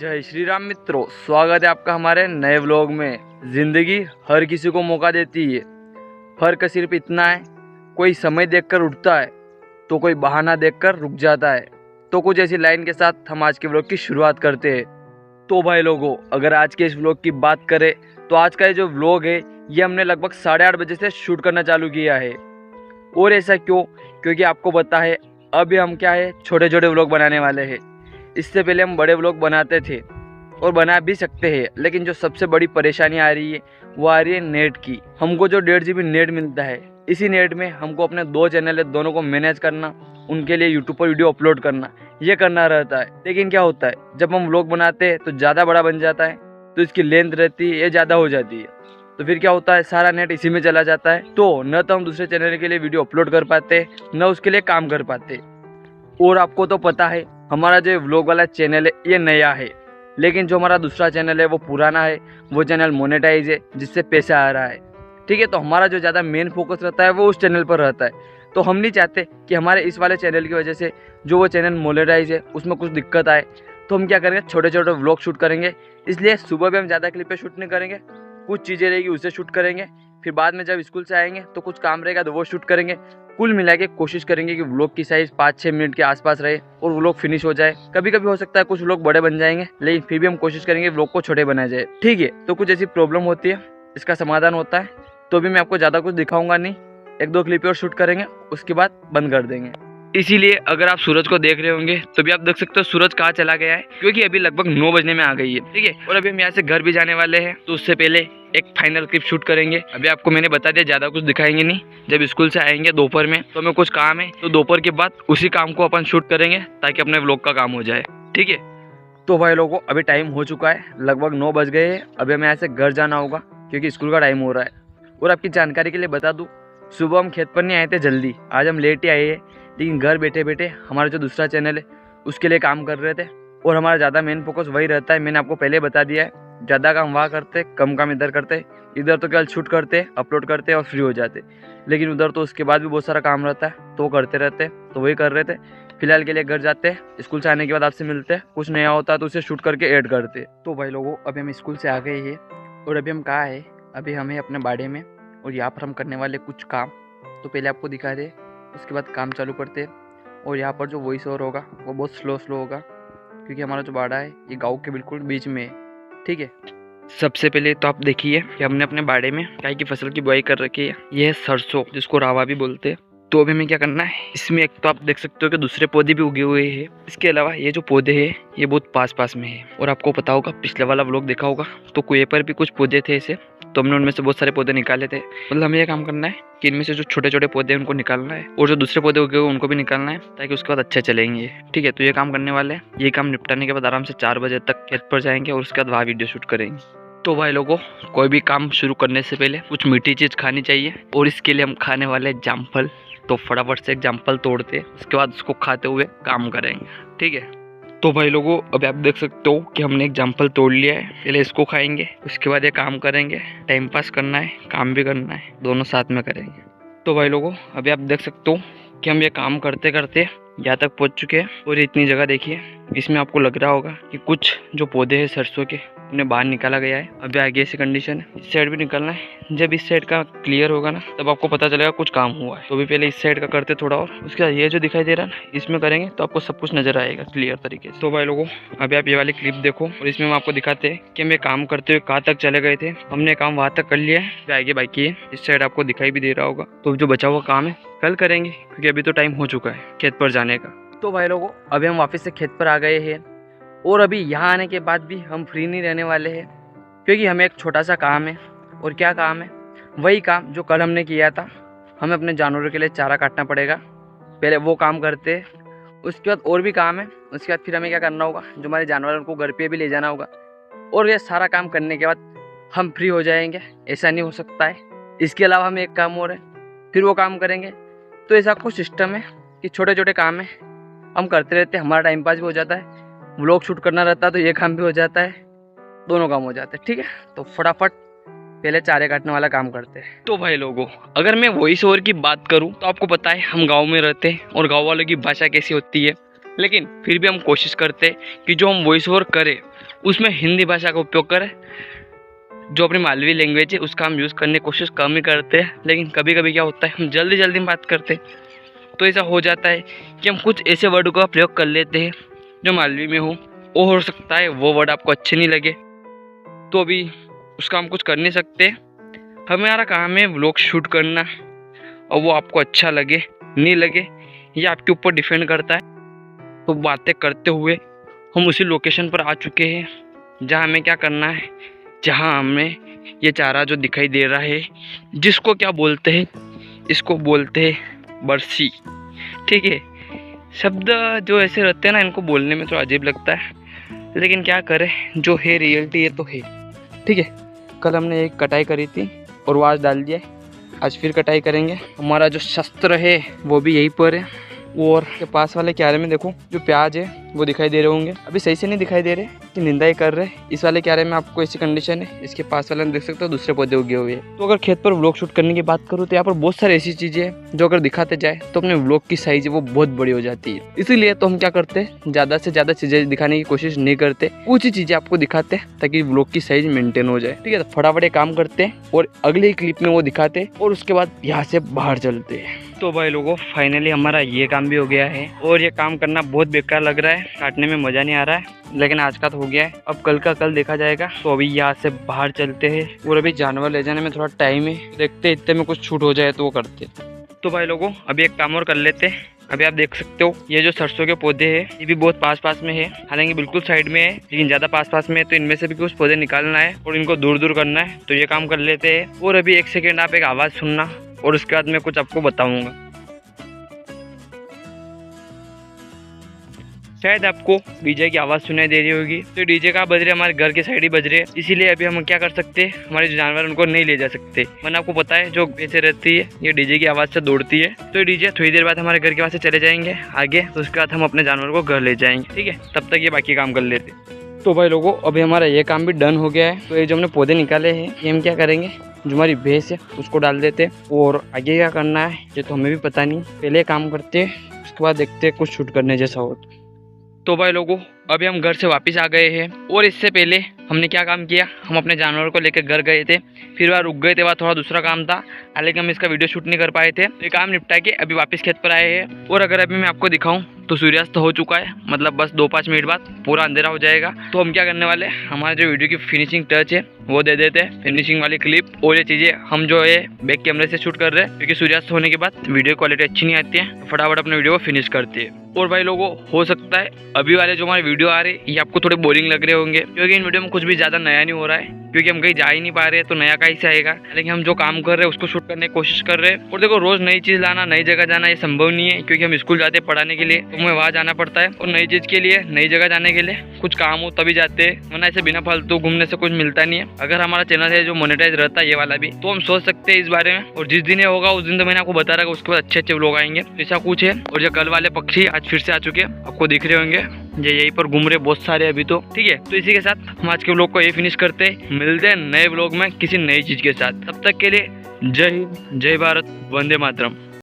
जय श्री राम मित्रों, स्वागत है आपका हमारे नए व्लॉग में। ज़िंदगी हर किसी को मौका देती है। फर्क सिर्फ इतना है, कोई समय देखकर उठता है तो कोई बहाना देखकर रुक जाता है। तो कुछ ऐसी लाइन के साथ हम आज के व्लॉग की शुरुआत करते हैं। तो भाई लोगों, अगर आज के इस व्लॉग की बात करें तो आज का ये जो व्लॉग है ये हमने लगभग 8:30 बजे से शूट करना चालू किया है। और ऐसा क्यों? क्योंकि आपको पता है अभी हम क्या है, छोटे छोटे व्लॉग बनाने वाले हैं। इससे पहले हम बड़े व्लॉग बनाते थे और बना भी सकते हैं, लेकिन जो सबसे बड़ी परेशानी आ रही है वो आ रही है नेट की। हमको जो 1.5 GB नेट मिलता है, इसी नेट में हमको अपने 2 चैनल है, दोनों को मैनेज करना, उनके लिए यूट्यूब पर वीडियो अपलोड करना, ये करना रहता है। लेकिन क्या होता है, जब हम व्लॉग बनाते हैं तो ज़्यादा बड़ा बन जाता है, तो इसकी लेंथ रहती है ये ज़्यादा हो जाती है। तो फिर क्या होता है, सारा नेट इसी में चला जाता है। तो न तो हम दूसरे चैनल के लिए वीडियो अपलोड कर पाते, न उसके लिए काम कर पाते। और आपको तो पता है हमारा जो व्लॉग वाला चैनल है ये नया है, लेकिन जो हमारा दूसरा चैनल है वो पुराना है। वो चैनल मोनेटाइज है, जिससे पैसा आ रहा है। ठीक है, तो हमारा जो ज़्यादा मेन फोकस रहता है वो उस चैनल पर रहता है। तो हम नहीं चाहते कि हमारे इस वाले चैनल की वजह से जो वो चैनल मोनेटाइज है उसमें कुछ दिक्कत आए। तो हम क्या करेंगे, छोटे छोटे व्लॉग शूट करेंगे। इसलिए सुबह भी हम ज़्यादा क्लिप पे शूट नहीं करेंगे, कुछ चीज़ें रहेगी उसे शूट करेंगे। फिर बाद में जब स्कूल से आएंगे तो कुछ काम रहेगा तो वो शूट करेंगे। कुल मिला के कोशिश करेंगे कि व्लॉग की साइज़ 5-6 मिनट के आसपास रहे और व्लॉग फिनिश हो जाए। कभी कभी हो सकता है कुछ व्लॉग बड़े बन जाएंगे, लेकिन फिर भी हम कोशिश करेंगे व्लॉग को छोटे बनाया जाए। ठीक है, तो कुछ ऐसी प्रॉब्लम होती है, इसका समाधान होता है। तो भी मैं आपको ज़्यादा कुछ दिखाऊंगा नहीं, 1-2 क्लिप और शूट करेंगे, उसके बाद बंद कर देंगे। इसीलिए अगर आप सूरज को देख रहे होंगे तो भी आप देख सकते हो सूरज कहाँ चला गया है, क्योंकि अभी लगभग 9 बजने में आ गई है। ठीक है, और अभी हम यहाँ से घर भी जाने वाले हैं, तो उससे पहले एक फाइनल क्लिप शूट करेंगे। अभी आपको मैंने बता दिया, ज़्यादा कुछ दिखाएंगे नहीं। जब स्कूल से आएंगे दोपहर में तो हमें कुछ काम है, तो दोपहर के बाद उसी काम को अपन शूट करेंगे ताकि अपने व्लॉग का काम हो जाए। ठीक है, तो भाई लोगों, अभी टाइम हो चुका है, लगभग 9 बज गए हैं। अभी हमें यहाँ से घर जाना होगा क्योंकि स्कूल का टाइम हो रहा है। और आपकी जानकारी के लिए बता दूँ, सुबह हम खेत पर नहीं आए थे जल्दी, आज हम लेट ही आए हैं। लेकिन घर बैठे बैठे हमारा जो दूसरा चैनल है उसके लिए काम कर रहे थे, और हमारा ज़्यादा मेन फोकस वही रहता है। मैंने आपको पहले बता दिया है, ज़्यादा काम वहाँ करते, कम काम इधर करते। इधर तो केवल शूट करते, अपलोड करते और फ्री हो जाते, लेकिन उधर तो उसके बाद भी बहुत सारा काम रहता है, तो वो करते रहते। तो वही कर रहे थे। फिलहाल के लिए घर जाते, स्कूल से आने के बाद आपसे मिलते, कुछ नया होता है तो उसे शूट करके ऐड करते। तो भाई लोगों, अभी हम स्कूल से आ गए हैं और अभी हम कहाँ है, अभी हमें अपने बाड़े में, और यहाँ पर हम करने वाले कुछ काम। तो पहले आपको दिखा दे, उसके बाद काम चालू करते। और यहाँ पर जो वॉइस ओवर होगा वो बहुत स्लो होगा, क्योंकि हमारा जो बाड़ा है ये गांव के बिल्कुल बीच में है। ठीक है, सबसे पहले तो आप देखिए कि हमने अपने बाड़े में गाय की फसल की बुआई कर रखी है। ये है सरसों, जिसको रावा भी बोलते हैं। तो अभी हमें क्या करना है, इसमें एक तो आप देख सकते हो कि दूसरे पौधे भी उगे हुए हैं। इसके अलावा ये जो पौधे हैं ये बहुत पास में है। और आपको पता होगा, पिछले वाला व्लॉग देखा होगा तो कुएं पर भी कुछ पौधे थे ऐसे, तो हमने उनमें से बहुत सारे पौधे निकाले थे। मतलब हमें यह काम करना है कि इनमें से जो छोटे छोटे पौधे हैं उनको निकालना है, और जो दूसरे पौधे उगे हुए उनको भी निकालना है, ताकि उसके बाद अच्छे चलेंगे। ठीक है, तो ये काम करने वाले हैं। ये काम निपटाने के बाद आराम से 4 बजे तक खेत पर जाएंगे और उसके बाद वहाँ वीडियो शूट करेंगे। तो भाई लोगों, कोई भी काम शुरू करने से पहले कुछ मीठी चीज़ खानी चाहिए, और इसके लिए हम खाने वाले जामफल। तो फटाफट से एक जामफल तोड़ते, उसके बाद उसको खाते हुए काम करेंगे। ठीक है, तो भाई लोगों, अभी आप देख सकते हो कि हमने एक जामफल तोड़ लिया है। पहले इसको खाएंगे, उसके बाद ये काम करेंगे। टाइम पास करना है, काम भी करना है, दोनों साथ में करेंगे। तो भाई लोगों, अभी आप देख सकते हो कि हम ये काम करते करते यहाँ तक पहुँच चुके हैं। और इतनी जगह देखिए, इसमें आपको लग रहा होगा कि कुछ जो पौधे हैं सरसों के उन्हें बाहर निकाला गया है। अभी आगे ऐसी कंडीशन है, इस साइड भी निकालना है। जब इस साइड का क्लियर होगा ना, तब आपको पता चलेगा कुछ काम हुआ है। तो भी पहले इस साइड का करते थोड़ा, और उसके बाद ये जो दिखाई दे रहा है ना, इसमें करेंगे तो आपको सब कुछ नजर आएगा क्लियर तरीके से। तो भाई लोगों, अभी आप ये वाली क्लिप देखो, और इसमें हम आपको दिखाते हैं कि हम ये काम करते हुए कहाँ तक चले गए थे। हमने काम वहाँ तक कर लिया है, आगे बाकी है। इस साइड आपको दिखाई भी दे रहा होगा। तो जो बचा हुआ काम है कल करेंगे, क्योंकि अभी तो टाइम हो चुका है खेत पर जाने का। तो भाई लोगों, अभी हम वापस से खेत पर आ गए हैं, और अभी यहाँ आने के बाद भी हम फ्री नहीं रहने वाले हैं, क्योंकि हमें एक छोटा सा काम है। और क्या काम है? वही काम जो कल हमने किया था। हमें अपने जानवरों के लिए चारा काटना पड़ेगा, पहले वो काम करते। उसके बाद और भी काम है, उसके बाद फिर हमें क्या करना होगा, जो हमारे जानवर उनको घर पे भी ले जाना होगा। और ये सारा काम करने के बाद हम फ्री हो जाएंगे, ऐसा नहीं हो सकता है। इसके अलावा हमें एक काम और है, फिर वो काम करेंगे। तो ऐसा कुछ सिस्टम है कि छोटे छोटे काम है हम करते रहते हैं, हमारा टाइम पास भी हो जाता है, व्लॉग शूट करना रहता है तो ये काम भी हो जाता है, दोनों काम हो जाते हैं। ठीक है, तो फटाफट पहले चारे काटने वाला काम करते हैं। तो भाई लोगों, अगर मैं वॉइस ओवर की बात करूं तो आपको पता है हम गांव में रहते हैं और गांव वालों की भाषा कैसी होती है, लेकिन फिर भी हम कोशिश करते हैं कि जो हम वॉइस ओवर करें उसमें हिंदी भाषा का उपयोग करें। जो अपनी मालवी लैंग्वेज है उसका हम यूज़ करने की कोशिश कम ही करते हैं, लेकिन कभी कभी क्या होता है हम जल्दी जल्दी में बात करते हैं, तो ऐसा हो जाता है कि हम कुछ ऐसे वर्ड का प्रयोग कर लेते हैं जो मालवी में हो सकता है वो वर्ड आपको अच्छे नहीं लगे, तो अभी उसका हम कुछ कर नहीं सकते। हमारा काम है व्लॉग शूट करना, और वो आपको अच्छा लगे नहीं लगे ये आपके ऊपर डिपेंड करता है। तो बातें करते हुए हम उसी लोकेशन पर आ चुके हैं जहाँ हमें क्या करना है, जहाँ हमें ये चारा जो दिखाई दे रहा है, जिसको क्या बोलते हैं, इसको बोलते हैं बरसी। ठीक है, शब्द जो ऐसे रहते हैं ना, इनको बोलने में थोड़ा अजीब लगता है, लेकिन क्या करें, जो है रियलिटी ये तो है। ठीक है, कल हमने एक कटाई करी थी और वो आज डाल दिया है, आज फिर कटाई करेंगे। हमारा जो शस्त्र है वो भी यहीं पर है। और के पास वाले क्यारे में देखो जो प्याज है वो दिखाई दे रहे होंगे, अभी सही से नहीं दिखाई दे रहे कि निंदा ही कर रहे। इस वाले क्यारे में आपको ऐसी कंडीशन है, इसके पास वाले में देख सकते हो दूसरे पौधे उगे हुए हैं। तो अगर खेत पर व्लॉग शूट करने की बात करूँ तो यहाँ पर बहुत सारी ऐसी चीज़ें हैं जो अगर दिखाते जाए तो अपने व्लॉग की साइज है वो बहुत बड़ी हो जाती है। इसीलिए तो हम क्या करते हैं, ज़्यादा से ज़्यादा चीज़ें दिखाने की कोशिश नहीं करते, कुछ ही चीज़ें आपको दिखाते हैं ताकि व्लॉग की साइज मेंटेन हो जाए। ठीक है, तो फटाफट काम करते हैं और अगले क्लिप में वो दिखाते हैं और उसके बाद यहाँ से बाहर चलते हैं। तो भाई लोगों, फाइनली हमारा ये काम भी हो गया है और ये काम करना बहुत बेकार लग रहा है, काटने में मज़ा नहीं आ रहा है, लेकिन आज का तो हो गया है, अब कल का कल देखा जाएगा। तो अभी यहाँ से बाहर चलते हैं और अभी जानवर ले जाने में थोड़ा टाइम है, देखते हैं इतने में कुछ छूट हो जाए तो वो करते। तो भाई लोगों, अभी एक काम और कर लेते हैं। अभी आप देख सकते हो ये जो सरसों के पौधे हैं ये भी बहुत पास पास में है, हालांकि बिल्कुल साइड में है लेकिन ज़्यादा पास पास में है, तो इनमें से भी कुछ पौधे निकालना है और इनको दूर दूर करना है, तो ये काम कर लेते हैं। और अभी 1 सेकेंड आप एक आवाज़ सुनना और उसके बाद मैं कुछ आपको बताऊँगा। शायद आपको डीजे की आवाज़ सुनाई दे रही होगी, तो डीजे का बज रहे हमारे घर के साइड ही बज रहे, इसीलिए अभी हम क्या कर सकते हैं, हमारे जो जानवर उनको नहीं ले जा सकते, वरना आपको पता है जो भैंसे रहती है ये डीजे की आवाज़ से दौड़ती है, तो डीजे थोड़ी देर बाद हमारे घर के पास से चले जाएंगे आगे, तो उसके बाद हम अपने जानवर को घर ले जाएंगे। ठीक है, तब तक ये बाकी काम कर लेते। तो भाई लोगों, अभी हमारा ये काम भी डन हो गया है। तो ये जो हमने पौधे निकाले हैं ये हम क्या करेंगे, जो हमारी भैंस है उसको डाल देते हैं, और आगे क्या करना है ये तो हमें भी पता नहीं, पहले काम करते हैं उसके बाद देखते हैं कुछ शूट करने जैसा हो। तो भाई लोगों, अभी हम घर से वापस आ गए हैं और इससे पहले हमने क्या काम किया, हम अपने जानवर को लेकर घर गए थे, फिर वहाँ रुक गए थे, वहाँ थोड़ा दूसरा काम था, हालांकि हम इसका वीडियो शूट नहीं कर पाए थे। तो ये काम निपटा के अभी वापस खेत पर आए हैं। और अगर अभी मैं आपको दिखाऊं तो सूर्यास्त हो चुका है, मतलब बस 2-5 मिनट बाद पूरा अंधेरा हो जाएगा। तो हम क्या करने वाले, हमारे जो वीडियो की फिनिशिंग टच है वो दे देते हैं, फिनिशिंग वाली क्लिप, और ये चीज़ें हम जो है बैक कैमरे से शूट कर रहे हैं, क्योंकि सूर्यास्त होने के बाद वीडियो क्वालिटी अच्छी नहीं आती है, तो फटाफट अपने वीडियो को फिनिश करते हैं। और भाई लोगों, हो सकता है अभी वाले जो हमारे वीडियो आ रहे हैं ये आपको थोड़े बोरिंग लग रहे होंगे, क्योंकि इन वीडियो में कुछ भी ज़्यादा नया नहीं हो रहा है, क्योंकि हम कहीं जा ही नहीं पा रहे, तो नया कहीं से आएगा। लेकिन हम जो काम कर रहे हैं उसको शूट करने की कोशिश कर रहे हैं। और देखो, रोज़ नई चीज़ लाना, नई जगह जाना ये संभव नहीं है, क्योंकि हम स्कूल जाते हैं पढ़ाने के लिए, तो हमें वहाँ जाना पड़ता है, और नई चीज़ के लिए, नई जगह जाने के लिए कुछ काम हो तभी जाते हैं, वरना ऐसे बिना फालतू घूमने से कुछ मिलता नहीं है। अगर हमारा चैनल है जो मोनेटाइज रहता है ये वाला भी, तो हम सोच सकते हैं इस बारे में, और जिस दिन ये होगा उस दिन तो मैंने आपको बता रहा, उसके बाद अच्छे अच्छे लोग आएंगे, ऐसा कुछ है। और जो कल वाले पक्षी आज फिर से आ चुके हैं, आपको दिख रहे होंगे, ये यहीं पर घूम रहे बहुत सारे अभी तो। ठीक है, तो इसी के साथ हम आज के व्लॉग को ये फिनिश करते हैं, मिलते हैं नए व्लॉग में किसी नई चीज़ के साथ। तब तक के लिए जय हिंद, जय भारत, वंदे मातरम।